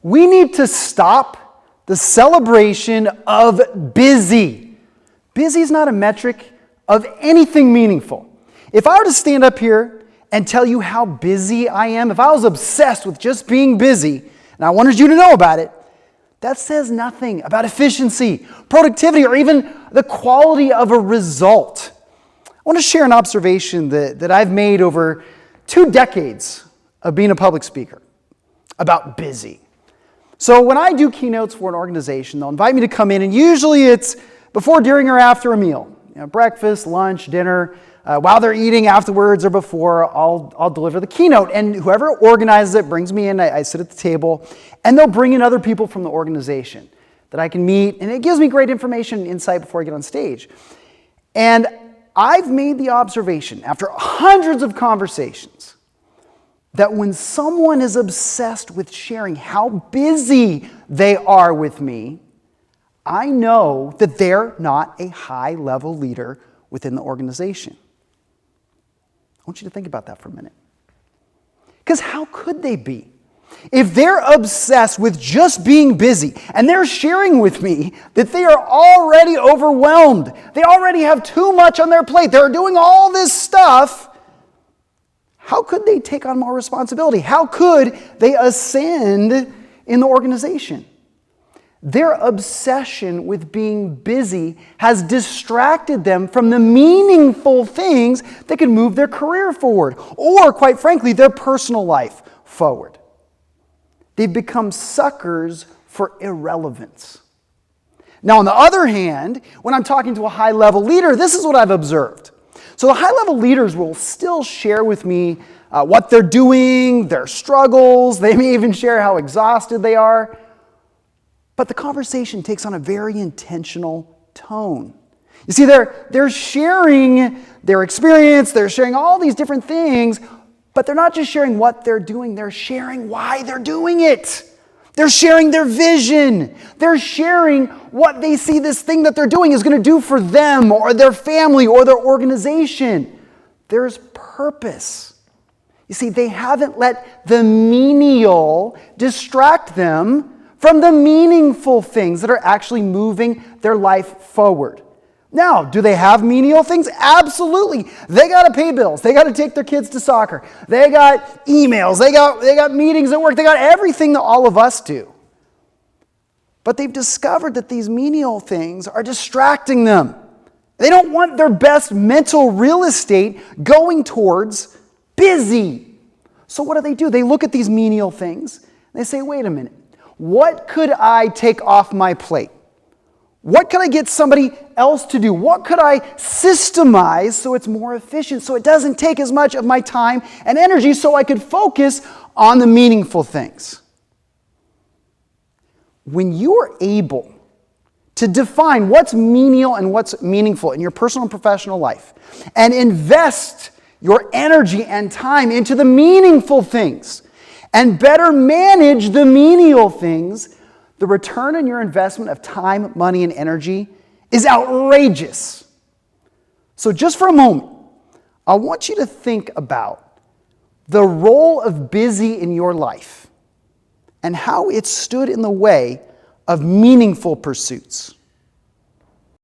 We need to stop the celebration of busy. Busy is not a metric of anything meaningful. If I were to stand up here and tell you how busy I am, if I was obsessed with just being busy, and I wanted you to know about it, that says nothing about efficiency, productivity, or even the quality of a result. I want to share an observation that I've made over 2 decades of being a public speaker about busy. So when I do keynotes for an organization, they'll invite me to come in, and usually it's before, during, or after a meal. Breakfast, lunch, dinner. While they're eating, afterwards, or before, I'll deliver the keynote. And whoever organizes it brings me in. I sit at the table, and they'll bring in other people from the organization that I can meet, and it gives me great information and insight before I get on stage. And I've made the observation, after hundreds of conversations, that when someone is obsessed with sharing how busy they are with me, I know that they're not a high-level leader within the organization. I want you to think about that for a minute. Because how could they be? If they're obsessed with just being busy and they're sharing with me that they are already overwhelmed, they already have too much on their plate, they're doing all this stuff, how could they take on more responsibility? How could they ascend in the organization? Their obsession with being busy has distracted them from the meaningful things that could move their career forward, or, quite frankly, their personal life forward. They've become suckers for irrelevance. Now, on the other hand, when I'm talking to a high-level leader, this is what I've observed. So the high-level leaders will still share with me what they're doing, their struggles. They may even share how exhausted they are. But the conversation takes on a very intentional tone. You see, they're sharing their experience, they're sharing all these different things, but they're not just sharing what they're doing, they're sharing why they're doing it. They're sharing their vision. They're sharing what they see this thing that they're doing is going to do for them or their family or their organization. There's purpose. You see, they haven't let the menial distract them from the meaningful things that are actually moving their life forward. Now, do they have menial things? Absolutely. They got to pay bills. They got to take their kids to soccer. They got emails. They got meetings at work. They got everything that all of us do. But they've discovered that these menial things are distracting them. They don't want their best mental real estate going towards busy. So what do? They look at these menial things and they say, wait a minute. What could I take off my plate? What could I get somebody else to do? What could I systemize so it's more efficient, so it doesn't take as much of my time and energy, so I could focus on the meaningful things? When you're able to define what's menial and what's meaningful in your personal and professional life, and invest your energy and time into the meaningful things, and better manage the menial things, the return on your investment of time, money, and energy is outrageous. So just for a moment, I want you to think about the role of busy in your life and how it stood in the way of meaningful pursuits.